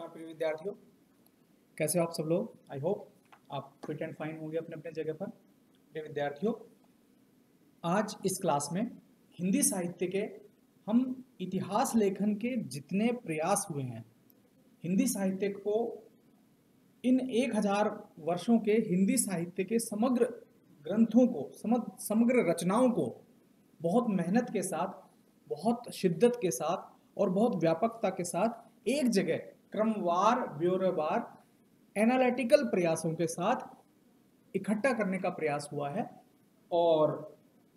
नमस्कार प्रिय विद्यार्थियों, कैसे हो आप सब लोग। आई होप आप फिट एंड फाइन होंगे अपने अपने जगह पर। प्रिय विद्यार्थियों, आज इस क्लास में हिंदी साहित्य के हम इतिहास लेखन के जितने प्रयास हुए हैं, हिंदी साहित्य को इन 1000 वर्षों के हिंदी साहित्य के समग्र ग्रंथों को, समग्र रचनाओं को बहुत मेहनत के साथ, बहुत शिद्दत के साथ और बहुत व्यापकता के साथ एक जगह क्रमवार, ब्यौरेवार, एनालिटिकल प्रयासों के साथ इकट्ठा करने का प्रयास हुआ है और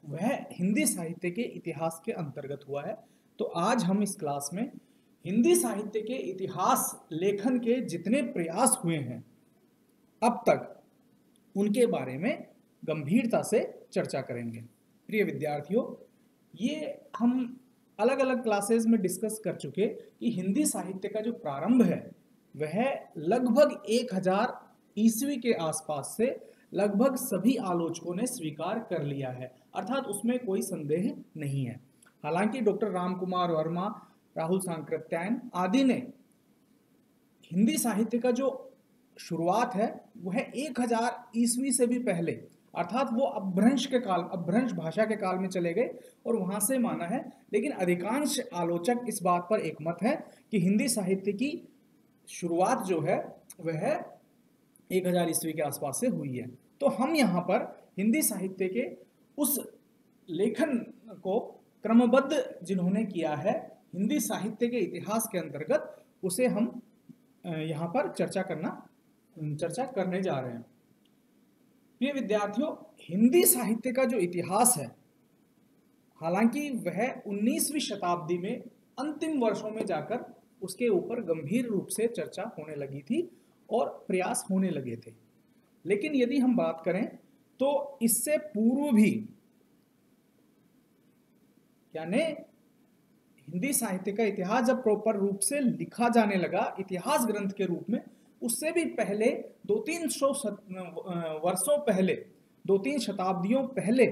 वह हिंदी साहित्य के इतिहास के अंतर्गत हुआ है। तो आज हम इस क्लास में हिंदी साहित्य के इतिहास लेखन के जितने प्रयास हुए हैं अब तक, उनके बारे में गंभीरता से चर्चा करेंगे। प्रिय विद्यार्थियों, ये हम अलग अलग क्लासेस में डिस्कस कर चुके कि हिंदी साहित्य का जो प्रारंभ है वह लगभग 1000 ईस्वी के आसपास से लगभग सभी आलोचकों ने स्वीकार कर लिया है, अर्थात उसमें कोई संदेह नहीं है। हालांकि डॉक्टर रामकुमार वर्मा, राहुल सांकृत्यायन आदि ने हिंदी साहित्य का जो शुरुआत है वह 1000 ईस्वी से भी पहले, अर्थात वो अपभ्रंश भाषा के काल में चले गए और वहां से माना है। लेकिन अधिकांश आलोचक इस बात पर एकमत है कि हिंदी साहित्य की शुरुआत जो है वह 1000 ईस्वी के आसपास से हुई है। तो हम यहाँ पर हिंदी साहित्य के उस लेखन को क्रमबद्ध जिन्होंने किया है हिंदी साहित्य के इतिहास के अंतर्गत, उसे हम यहाँ पर चर्चा करने जा रहे हैं। प्रिय विद्यार्थियों, हिंदी साहित्य का जो इतिहास है, हालांकि वह 19वीं शताब्दी में अंतिम वर्षों में जाकर उसके ऊपर गंभीर रूप से चर्चा होने लगी थी और प्रयास होने लगे थे। लेकिन यदि हम बात करें तो इससे पूर्व भी, यानी हिंदी साहित्य का इतिहास जब प्रॉपर रूप से लिखा जाने लगा इतिहास ग्रंथ के रूप में, उससे भी पहले 200-300 वर्षों पहले, 2-3 शताब्दियों पहले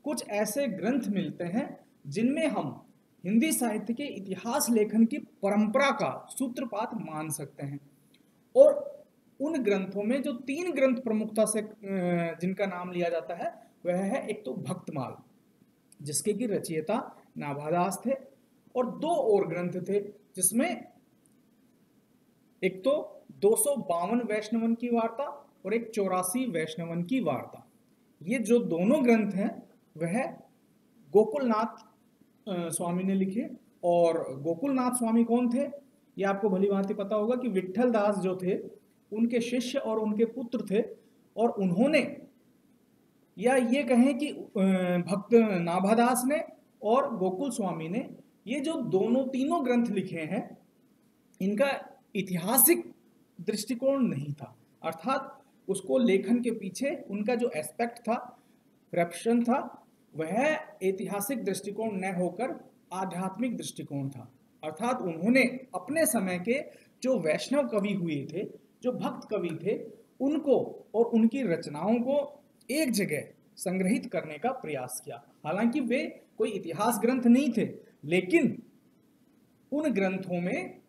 कुछ ऐसे ग्रंथ मिलते हैं जिनमें हम हिंदी साहित्य के इतिहास लेखन की परंपरा का सूत्रपात मान सकते हैं। और उन ग्रंथों में जो 3 ग्रंथ प्रमुखता से जिनका नाम लिया जाता है वह है, एक तो भक्तमाल, जिसके की रचयिता नाभादास थे, और 2 और ग्रंथ थे जिसमें एक तो 252 वैष्णवन की वार्ता और एक 84 वैष्णवन की वार्ता। ये जो दोनों ग्रंथ हैं वह गोकुलनाथ स्वामी ने लिखे। और गोकुलनाथ स्वामी कौन थे, ये आपको भली भांति पता होगा कि विट्ठल दास जो थे उनके शिष्य और उनके पुत्र थे। और उन्होंने, या ये कहें कि भक्त नाभादास ने और गोकुल स्वामी ने ये जो तीनों ग्रंथ लिखे हैं, इनका ऐतिहासिक दृष्टिकोण नहीं था, अर्थात उसको लेखन के पीछे उनका जो एस्पेक्ट था, प्रेपशन था, वह ऐतिहासिक दृष्टिकोण न होकर आध्यात्मिक दृष्टिकोण था। अर्थात उन्होंने अपने समय के जो वैष्णव कवि हुए थे, जो भक्त कवि थे, उनको और उनकी रचनाओं को एक जगह संग्रहित करने का प्रयास किया। हालांकि वे कोई इतिहास ग्रंथ नहीं थे, लेकिन उन ग्रंथों में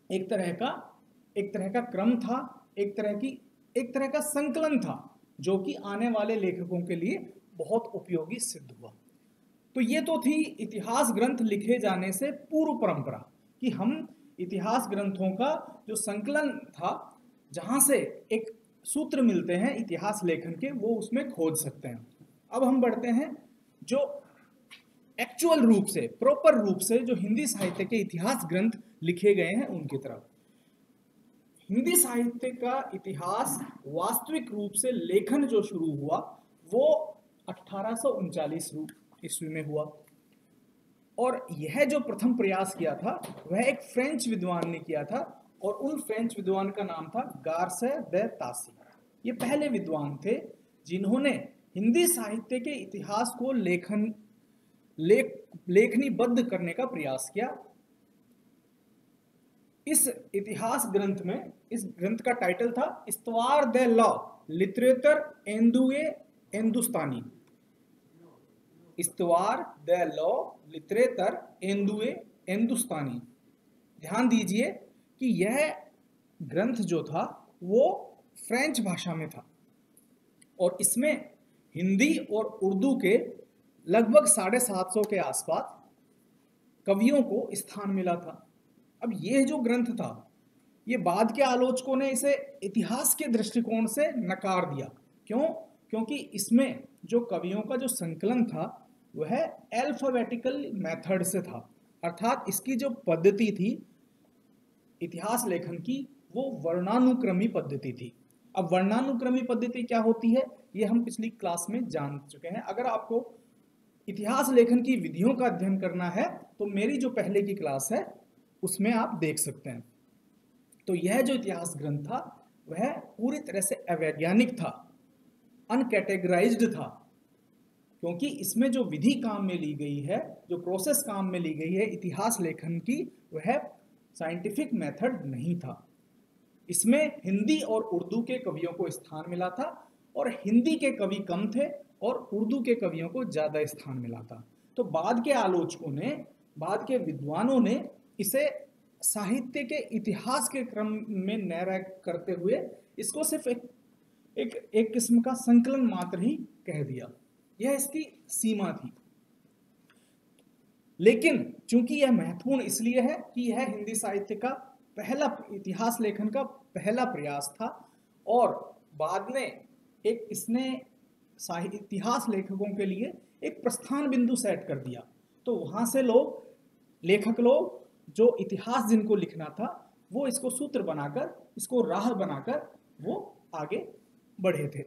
एक तरह का क्रम था, एक तरह का संकलन था, जो कि आने वाले लेखकों के लिए बहुत उपयोगी सिद्ध हुआ। तो ये तो थी इतिहास ग्रंथ लिखे जाने से पूर्व परंपरा, कि हम इतिहास ग्रंथों का जो संकलन था, जहां से एक सूत्र मिलते हैं इतिहास लेखन के, वो उसमें खोज सकते हैं। अब हम बढ़ते हैं जो एक्चुअल रूप से, प्रॉपर रूप से जो हिंदी साहित्य के इतिहास ग्रंथ लिखे गए हैं उनकी तरफ। हिंदी साहित्य का इतिहास वास्तविक रूप से लेखन जो शुरू हुआ वो 1839 ईस्वी में हुआ। और यह जो प्रथम प्रयास किया था वह एक फ्रेंच विद्वान ने किया था, और उन फ्रेंच विद्वान का नाम था गारसे दे तासी। ये पहले विद्वान थे जिन्होंने हिंदी साहित्य के इतिहास को लेखनीबद्ध करने का प्रयास किया। इस इतिहास ग्रंथ में, इस ग्रंथ का टाइटल था इस्तवार दे लॉ लिटरेचर एंदुए हिंदुस्तानी। इस्तवार दे लॉ लिटरेचर एंदुए हिंदुस्तानी। ध्यान दीजिए कि यह ग्रंथ जो था वो फ्रेंच भाषा में था और इसमें हिंदी और उर्दू के लगभग 750 के आसपास कवियों को स्थान मिला था। अब ये जो ग्रंथ था, ये बाद के आलोचकों ने इसे इतिहास के दृष्टिकोण से नकार दिया। क्यों? क्योंकि इसमें जो कवियों का जो संकलन था वह अल्फाबेटिकल मेथड से था, अर्थात इसकी जो पद्धति थी इतिहास लेखन की वो वर्णानुक्रमी पद्धति थी। अब वर्णानुक्रमी पद्धति क्या होती है ये हम पिछली क्लास में जान चुके हैं। अगर आपको इतिहास लेखन की विधियों का अध्ययन करना है तो मेरी जो पहले की क्लास है उसमें आप देख सकते हैं। तो यह जो इतिहास ग्रंथ था वह पूरी तरह से अवैज्ञानिक था, अनकैटेगराइज्ड था, क्योंकि इसमें जो विधि काम में ली गई है, जो प्रोसेस काम में ली गई है इतिहास लेखन की, वह साइंटिफिक मेथड नहीं था। इसमें हिंदी और उर्दू के कवियों को स्थान मिला था और हिंदी के कवि कम थे और उर्दू के कवियों को ज़्यादा स्थान मिला था। तो बाद के आलोचकों ने, बाद के विद्वानों ने इसे साहित्य के इतिहास के क्रम में न रह करते हुए इसको सिर्फ एक किस्म का संकलन मात्र ही कह दिया। यह इसकी सीमा थी। लेकिन चूंकि यह महत्वपूर्ण इसलिए है कि यह हिंदी साहित्य का पहला इतिहास लेखन का पहला प्रयास था और बाद में एक इसने इतिहास लेखकों के लिए एक प्रस्थान बिंदु सेट कर दिया। तो वहां से लेखक लोग जो इतिहास जिनको लिखना था वो इसको सूत्र बनाकर, इसको राह बनाकर वो आगे बढ़े थे।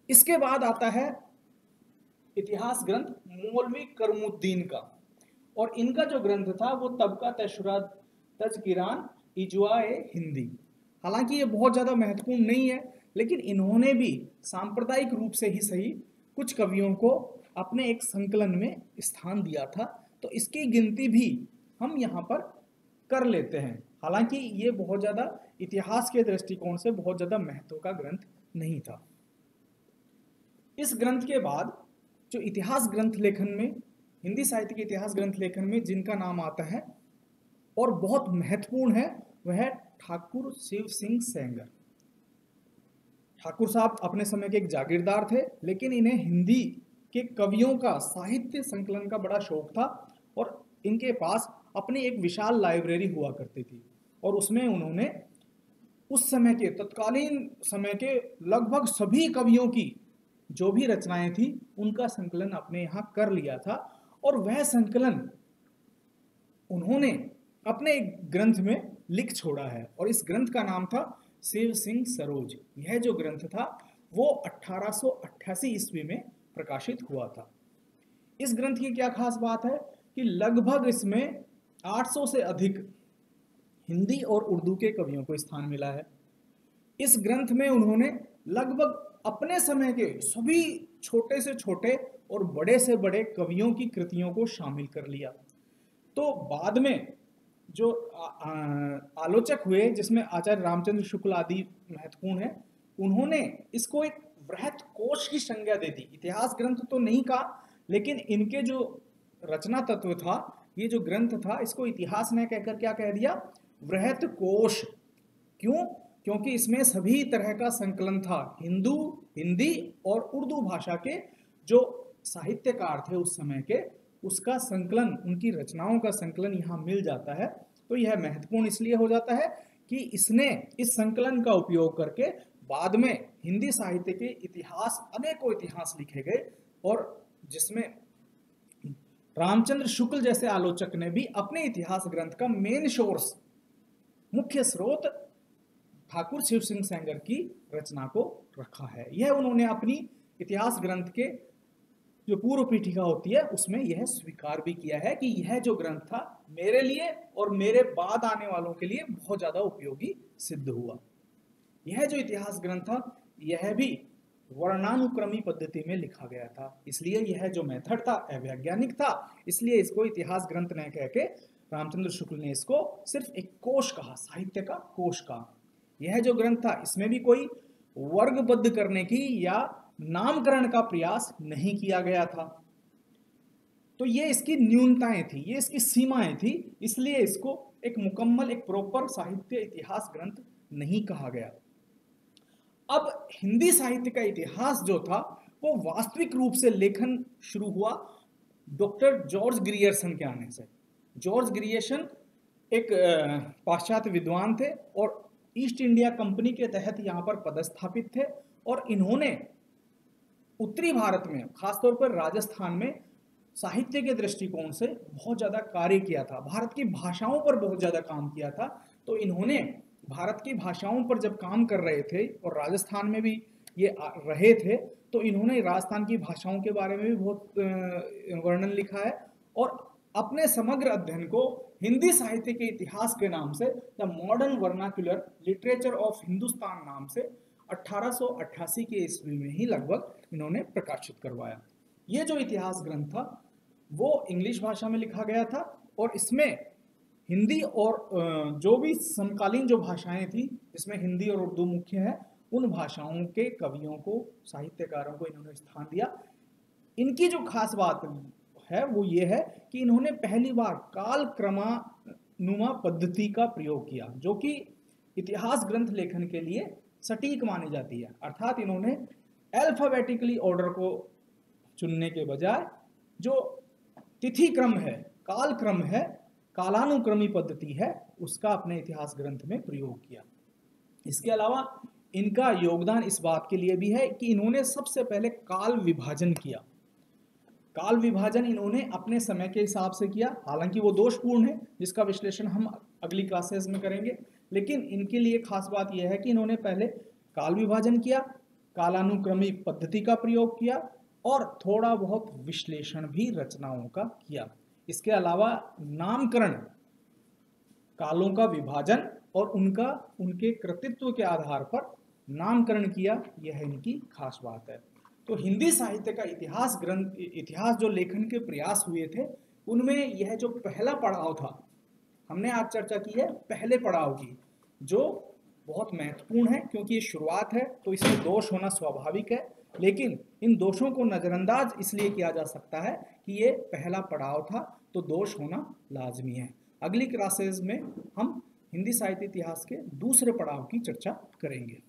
इसके बाद आता है इतिहास ग्रंथ मौलवी करमुद्दीन का, और इनका जो ग्रंथ था वो तबका तशरा तजकिरान इजवाए हिंदी। हालांकि ये बहुत ज़्यादा महत्वपूर्ण नहीं है, लेकिन इन्होंने भी सांप्रदायिक रूप से ही सही कुछ कवियों को अपने एक संकलन में स्थान दिया था, तो इसकी गिनती भी हम यहाँ पर कर लेते हैं। हालांकि ये बहुत ज़्यादा इतिहास के दृष्टिकोण से बहुत ज़्यादा महत्व का ग्रंथ नहीं था। इस ग्रंथ के बाद जो इतिहास ग्रंथ लेखन में, हिंदी साहित्य के इतिहास ग्रंथ लेखन में जिनका नाम आता है और बहुत महत्वपूर्ण है, वह ठाकुर शिव सिंह सेंगर। ठाकुर साहब अपने समय के एक जागीरदार थे, लेकिन इन्हें हिंदी के कवियों का साहित्य संकलन का बड़ा शौक था और इनके पास अपनी एक विशाल लाइब्रेरी हुआ करती थी और उसमें उन्होंने उस समय के, तत्कालीन समय के लगभग सभी कवियों की जो भी रचनाएं थी उनका संकलन अपने यहाँ कर लिया था और वह संकलन उन्होंने अपने एक ग्रंथ में लिख छोड़ा है और इस ग्रंथ का नाम था शिव सिंह सरोज। यह जो ग्रंथ था वो 1888 ईस्वी में प्रकाशित हुआ था। इस ग्रंथ की क्या खास बात है कि लगभग इसमें 800 से अधिक हिंदी और उर्दू के कवियों को स्थान मिला है। इस ग्रंथ में उन्होंने लगभग अपने समय के सभी छोटे से छोटे और बड़े से बड़े कवियों की कृतियों को शामिल कर लिया। तो बाद में जो आलोचक हुए, जिसमें आचार्य रामचंद्र शुक्ल आदि महत्वपूर्ण है, उन्होंने इसको एक वृहत कोश की संज्ञा दे दी। इतिहास ग्रंथ तो नहीं कहा, लेकिन इनके जो रचना तत्व था, ये जो ग्रंथ था, इसको इतिहास ने कहकर क्या कह दिया? वृहत कोश। क्यों? क्योंकि इसमें सभी तरह का संकलन था। हिंदी और उर्दू भाषा के जो साहित्यकार थे उस समय के, उसका संकलन, उनकी रचनाओं का संकलन यहाँ मिल जाता है। तो यह महत्वपूर्ण इसलिए हो जाता है कि इसने इस संकलन का उपयोग करके बाद में हिंदी साहित्य के इतिहास, अनेकों इतिहास लिखे गए और जिसमें रामचंद्र शुक्ल जैसे आलोचक ने भी अपने इतिहास ग्रंथ का मेन सोर्स, मुख्य स्रोत ठाकुर शिव सिंह सेंगर की रचना को रखा है। यह उन्होंने अपनी इतिहास ग्रंथ के जो पूर्व पीठिका होती है उसमें यह स्वीकार भी किया है कि यह जो ग्रंथ था मेरे लिए और मेरे बाद आने वालों के लिए बहुत ज़्यादा उपयोगी सिद्ध हुआ। यह जो इतिहास ग्रंथ था यह भी वर्णानुक्रमी पद्धति में लिखा गया था, इसलिए यह जो मेथड था अवैज्ञानिक था, इसलिए इसको इतिहास ग्रंथ न कह के रामचंद्र शुक्ल ने इसको सिर्फ एक कोश कहा, साहित्य का कोश कहा। यह जो ग्रंथ था इसमें भी कोई वर्गबद्ध करने की या नामकरण का प्रयास नहीं किया गया था। तो ये इसकी न्यूनताएं थी, ये इसकी सीमाएं थी, इसलिए इसको एक मुकम्मल, एक प्रॉपर साहित्य इतिहास ग्रंथ नहीं कहा गया। अब हिंदी साहित्य का इतिहास जो था वो वास्तविक रूप से लेखन शुरू हुआ डॉक्टर जॉर्ज ग्रियर्सन के आने से। जॉर्ज ग्रियर्सन एक पाश्चात्य विद्वान थे और ईस्ट इंडिया कंपनी के तहत यहाँ पर पदस्थापित थे, और इन्होंने उत्तरी भारत में, खासतौर पर राजस्थान में साहित्य के दृष्टिकोण से बहुत ज़्यादा कार्य किया था। भारत की भाषाओं पर बहुत ज़्यादा काम किया था। तो इन्होंने भारत की भाषाओं पर जब काम कर रहे थे और राजस्थान में भी ये रहे थे, तो इन्होंने राजस्थान की भाषाओं के बारे में भी बहुत वर्णन लिखा है, और अपने समग्र अध्ययन को हिंदी साहित्य के इतिहास के नाम से the modern vernacular literature of Hindustan नाम से 1888 के ईस्वी में ही लगभग इन्होंने प्रकाशित करवाया। ये जो इतिहास ग्रंथ था वो इंग्लिश भाषा में लिखा गया था, और इसमें हिंदी और जो भी समकालीन जो भाषाएं थी, जिसमें हिंदी और उर्दू मुख्य है, उन भाषाओं के कवियों को, साहित्यकारों को इन्होंने स्थान दिया। इनकी जो खास बात है वो ये है कि इन्होंने पहली बार काल क्रमानुमा पद्धति का प्रयोग किया, जो कि इतिहास ग्रंथ लेखन के लिए सटीक मानी जाती है। अर्थात इन्होंने अल्फाबेटिकली ऑर्डर को चुनने के बजाय जो तिथि क्रम है, काल क्रम है, कालानुक्रमी पद्धति है, उसका अपने इतिहास ग्रंथ में प्रयोग किया। इसके अलावा इनका योगदान इस बात के लिए भी है कि इन्होंने सबसे पहले काल विभाजन किया। काल विभाजन इन्होंने अपने समय के हिसाब से किया, हालांकि वो दोषपूर्ण है, जिसका विश्लेषण हम अगली क्लासेस में करेंगे। लेकिन इनके लिए खास बात यह है कि इन्होंने पहले काल विभाजन किया, कालानुक्रमी पद्धति का प्रयोग किया, और थोड़ा बहुत विश्लेषण भी रचनाओं का किया। इसके अलावा नामकरण, कालों का विभाजन और उनके कृतित्व के आधार पर नामकरण किया, यह इनकी खास बात है। तो हिंदी साहित्य का इतिहास जो लेखन के प्रयास हुए थे, उनमें यह जो पहला पड़ाव था, हमने आज चर्चा की है पहले पड़ाव की, जो बहुत महत्वपूर्ण है, क्योंकि ये शुरुआत है तो इसमें दोष होना स्वाभाविक है। लेकिन इन दोषों को नज़रअंदाज इसलिए किया जा सकता है कि ये पहला पड़ाव था, तो दोष होना लाजमी है। अगली क्लासेस में हम हिंदी साहित्य इतिहास के दूसरे पड़ाव की चर्चा करेंगे।